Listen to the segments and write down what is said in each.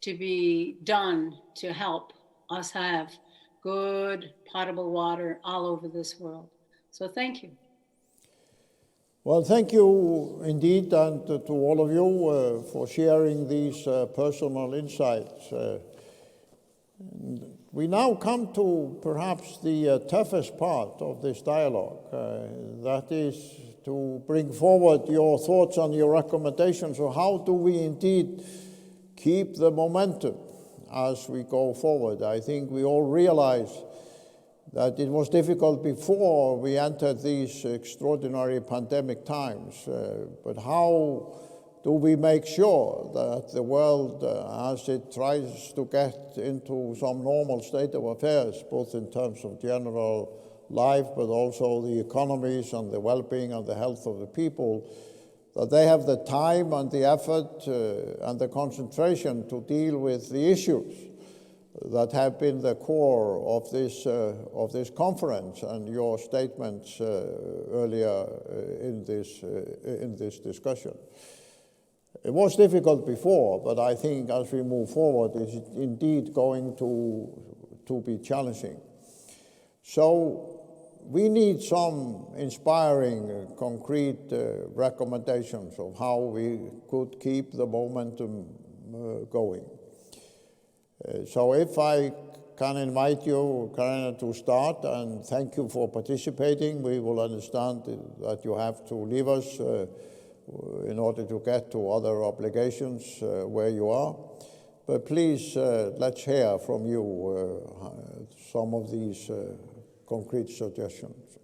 to be done to help us have good potable water all over this world. So thank you. Well, thank you indeed, and to all of you for sharing these personal insights. We now come to perhaps the toughest part of this dialogue, that is to bring forward your thoughts and your recommendations. So how do we indeed keep the momentum as we go forward? I think we all realize that it was difficult before we entered these extraordinary pandemic times, but how do we make sure that the world, as it tries to get into some normal state of affairs, both in terms of general life, but also the economies and the well-being and the health of the people, that they have the time and the effort and the concentration to deal with the issues that have been the core of this conference and your statements earlier in this discussion. It was difficult before, but I think as we move forward, it's indeed going to be challenging. So we need some inspiring, concrete recommendations of how we could keep the momentum going. So if I can invite you, Karina, to start, and thank you for participating. We will understand that you have to leave us in order to get to other obligations where you are. But please, let's hear from you some of these concrete suggestions.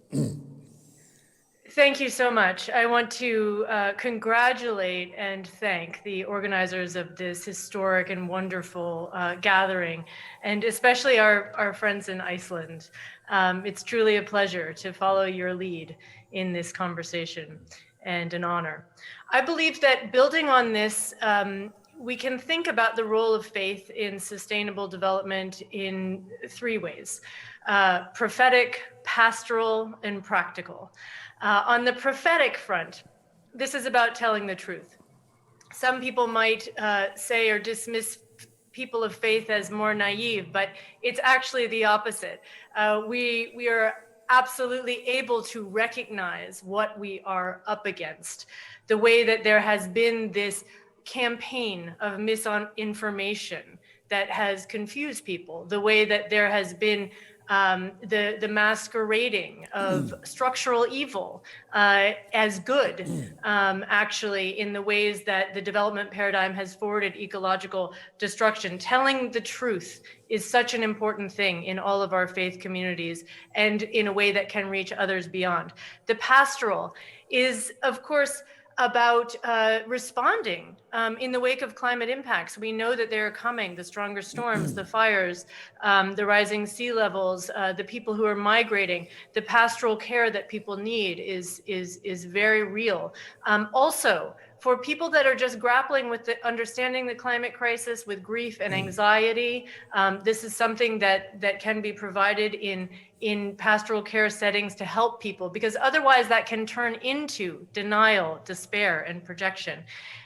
Thank you so much. I want to congratulate and thank the organizers of this historic and wonderful gathering, and especially our friends in Iceland. It's truly a pleasure to follow your lead in this conversation, and an honor. I believe that building on this, we can think about the role of faith in sustainable development in three ways: prophetic, pastoral, and practical. On the prophetic front, this is about telling the truth. Some people might say or dismiss people of faith as more naive, but it's actually the opposite. We are absolutely able to recognize what we are up against. The way that there has been this campaign of misinformation that has confused people, the way that there has been the masquerading of structural evil as good, actually, in the ways that the development paradigm has forwarded ecological destruction. Telling the truth is such an important thing in all of our faith communities, and in a way that can reach others beyond. The pastoral is, of course, about responding in the wake of climate impacts. We know that they're coming: the stronger storms, the fires, the rising sea levels, the people who are migrating. The pastoral care that people need is very real. Also, for people that are just grappling with understanding the climate crisis with grief and anxiety, this is something that can be provided in pastoral care settings to help people, because otherwise that can turn into denial, despair, and projection.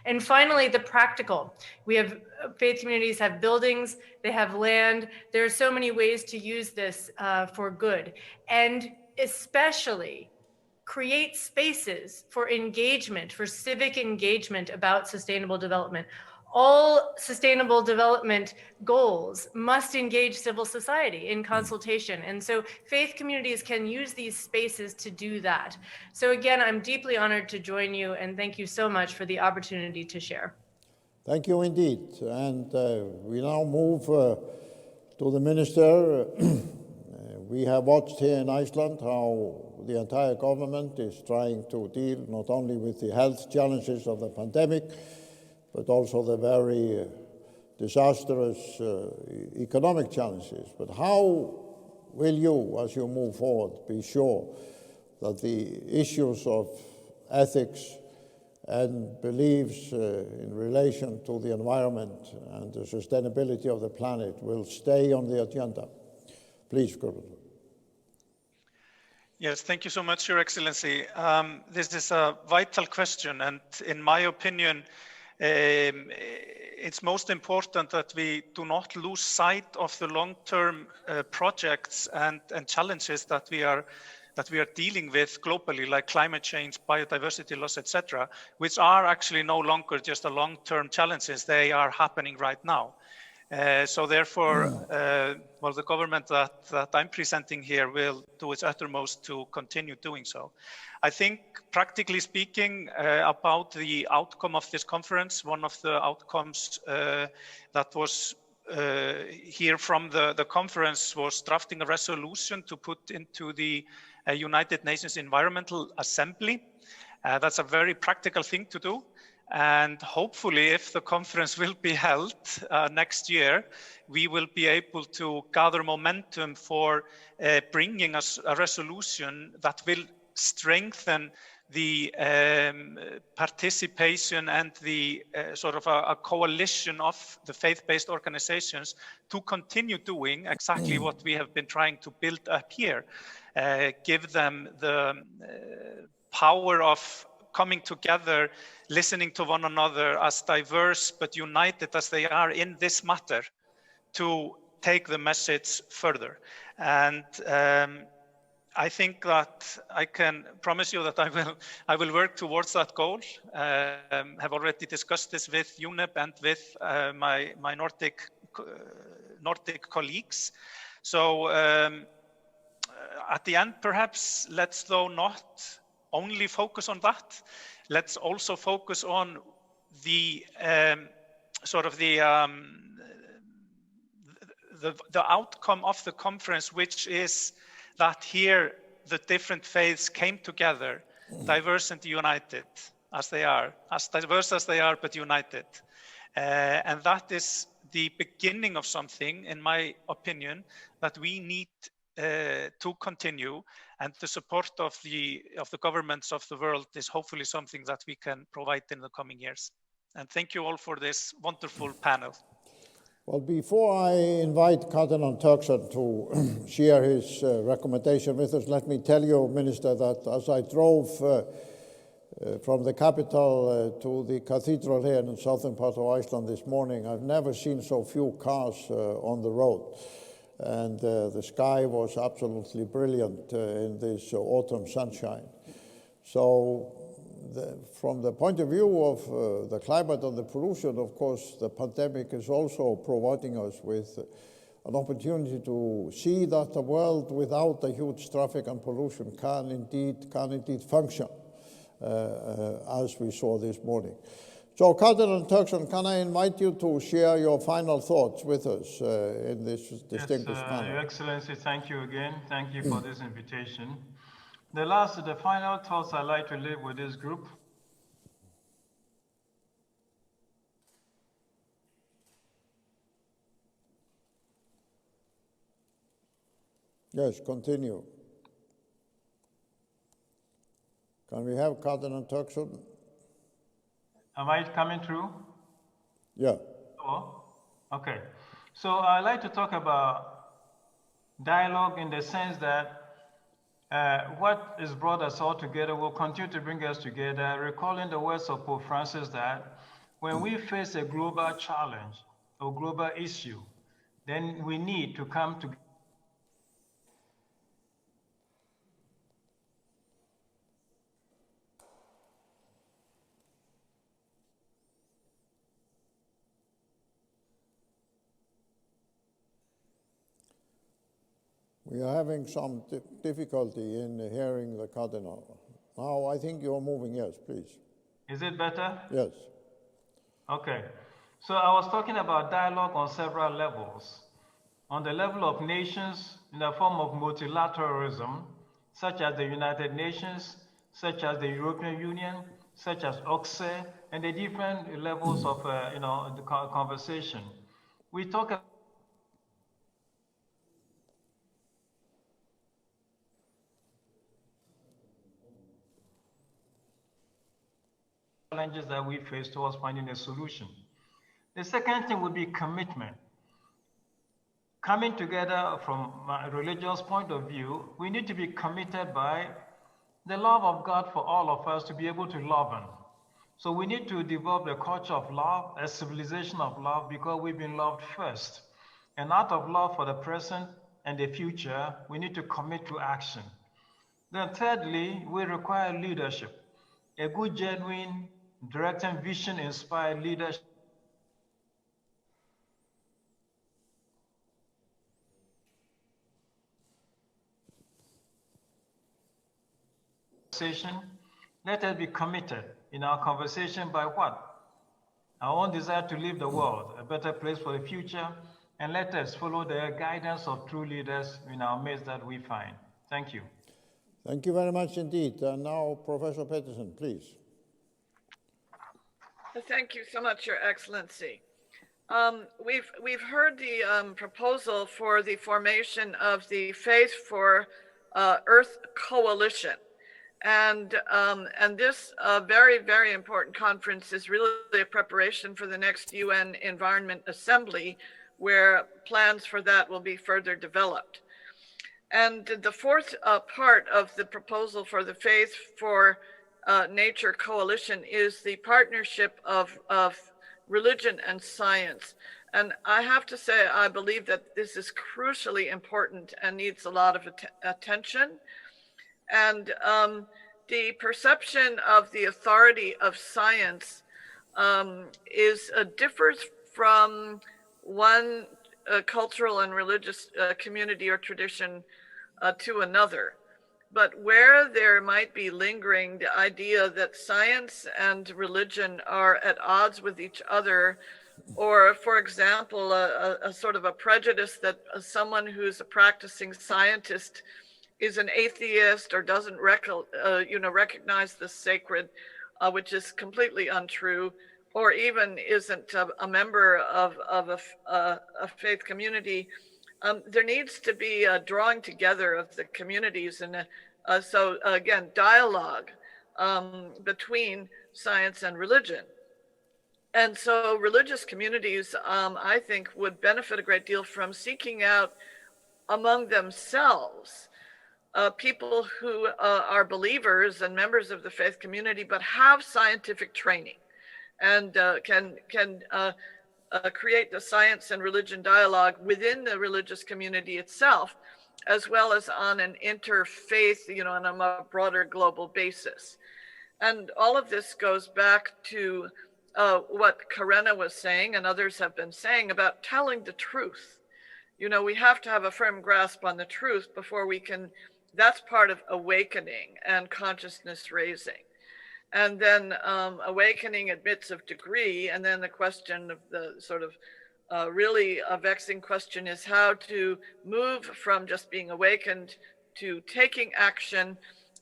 And finally, the practical. We have faith communities have buildings, they have land. There are so many ways to use this for good, and especially create spaces for engagement, for civic engagement about sustainable development. All sustainable development goals must engage civil society in consultation. And so faith communities can use these spaces to do that. So again, I'm deeply honored to join you, and thank you so much for the opportunity to share. Thank you indeed. And we now move to the minister. We have watched here in Iceland how the entire government is trying to deal not only with the health challenges of the pandemic, but also the very disastrous economic challenges. But how will you, as you move forward, be sure that the issues of ethics and beliefs in relation to the environment and the sustainability of the planet will stay on the agenda? Please, Guruldur. Yes, thank you so much, Your Excellency. This is a vital question, and in my opinion, it's most important that we do not lose sight of the long-term projects and challenges that we are dealing with globally, like climate change, biodiversity loss, etc., which are actually no longer just a long-term challenges. They are happening right now. So therefore, well, the government that I'm presenting here will do its uttermost to continue doing so. I think, practically speaking, about the outcome of this conference, one of the outcomes that was here from the conference was drafting a resolution to put into the United Nations Environmental Assembly. That's a very practical thing to do. And hopefully, if the conference will be held next year, we will be able to gather momentum for bringing us a resolution that will strengthen the participation and the sort of a coalition of the faith-based organizations to continue doing exactly what we have been trying to build up here. Give them the power of coming together, listening to one another, as diverse but united as they are in this matter, to take the message further. And I think that I can promise you that I will work towards that goal. Have already discussed this with UNEP and with my Nordic colleagues. So at the end, perhaps, let's though not only focus on that. Let's also focus on the sort of the outcome of the conference, which is that here the different faiths came together, diverse and united as they are, as diverse as they are, but united. And that is the beginning of something, in my opinion, that we need to continue, and the support of the governments of the world is hopefully something that we can provide in the coming years. And thank you all for this wonderful panel. Well, before I invite Cardinal Turkson to share his recommendation with us, let me tell you, Minister, that as I drove from the capital to the cathedral here in the southern part of Iceland this morning, I've never seen so few cars on the road. And the sky was absolutely brilliant in this autumn sunshine. So from the point of view of the climate and the pollution, of course, the pandemic is also providing us with an opportunity to see that the world without the huge traffic and pollution can indeed function, as we saw this morning. So, Cardinal Turkson, can I invite you to share your final thoughts with us in this distinguished panel? Your Excellency, thank you again. Thank you for this invitation. The final thoughts I'd like to leave with this group. Yes, continue. Can we have Cardinal Turkson? Am I coming through? Yeah. Oh, okay. So I'd like to talk about dialogue in the sense that what has brought us all together will continue to bring us together, recalling the words of Pope Francis that when we face a global challenge or global issue, then we need to come together. We are having some difficulty in hearing the Cardinal. Now, I think you're moving, yes, please. Is it better? Yes. Okay. So I was talking about dialogue on several levels. On the level of nations, in the form of multilateralism, such as the United Nations, such as the European Union, such as OSCE, and the different levels of the conversation. We talk about challenges that we face towards finding a solution. The second thing would be commitment. Coming together from a religious point of view, we need to be committed by the love of God for all of us to be able to love Him. So we need to develop a culture of love, a civilization of love, because we've been loved first. And out of love for the present and the future, we need to commit to action. Then thirdly, we require leadership, a good, genuine, direct and vision-inspired leadership conversation. Let us be committed in our conversation by what? Our own desire to leave the world a better place for the future, and let us follow the guidance of true leaders in our midst that we find. Thank you. Thank you very much indeed. And now, Professor Peterson, please. Thank you so much, Your Excellency. We've heard the proposal for the formation of the Faith for Earth Coalition. And this very, very important conference is really a preparation for the next UN Environment Assembly, where plans for that will be further developed. And the fourth part of the proposal for the Faith for Nature Coalition is the partnership of religion and science. And I have to say, I believe that this is crucially important and needs a lot of attention. And the perception of the authority of science differs from one cultural and religious community or tradition to another. But where there might be lingering the idea that science and religion are at odds with each other, or, for example, a sort of a prejudice that someone who's a practicing scientist is an atheist or doesn't recognize the sacred, which is completely untrue, or even isn't a member of a faith community, there needs to be a drawing together of the communities. And so again, dialogue between science and religion. And so religious communities, I think, would benefit a great deal from seeking out among themselves people who are believers and members of the faith community, but have scientific training and can create the science and religion dialogue within the religious community itself, as well as on an interfaith, on a more broader global basis. And all of this goes back to what Karena was saying and others have been saying about telling the truth. We have to have a firm grasp on the truth before we can, that's part of awakening and consciousness raising. And then awakening admits of degree. And then the question of the sort of really a vexing question is how to move from just being awakened to taking action.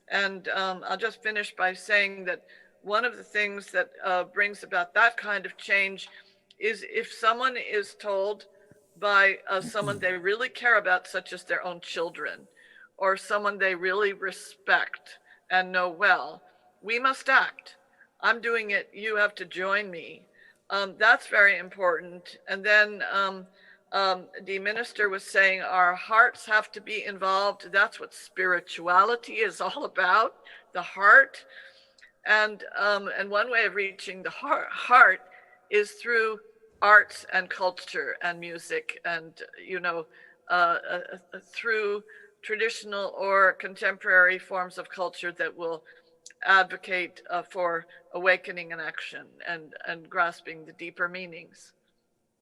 And I'll just finish by saying that one of the things that brings about that kind of change is if someone is told by someone they really care about, such as their own children, or someone they really respect and know well, we must act. I'm doing it, you have to join me. That's very important. And then the minister was saying our hearts have to be involved. That's what spirituality is all about, the heart. And one way of reaching the heart is through arts and culture and music and, through traditional or contemporary forms of culture that will advocate for awakening and action and grasping the deeper meanings.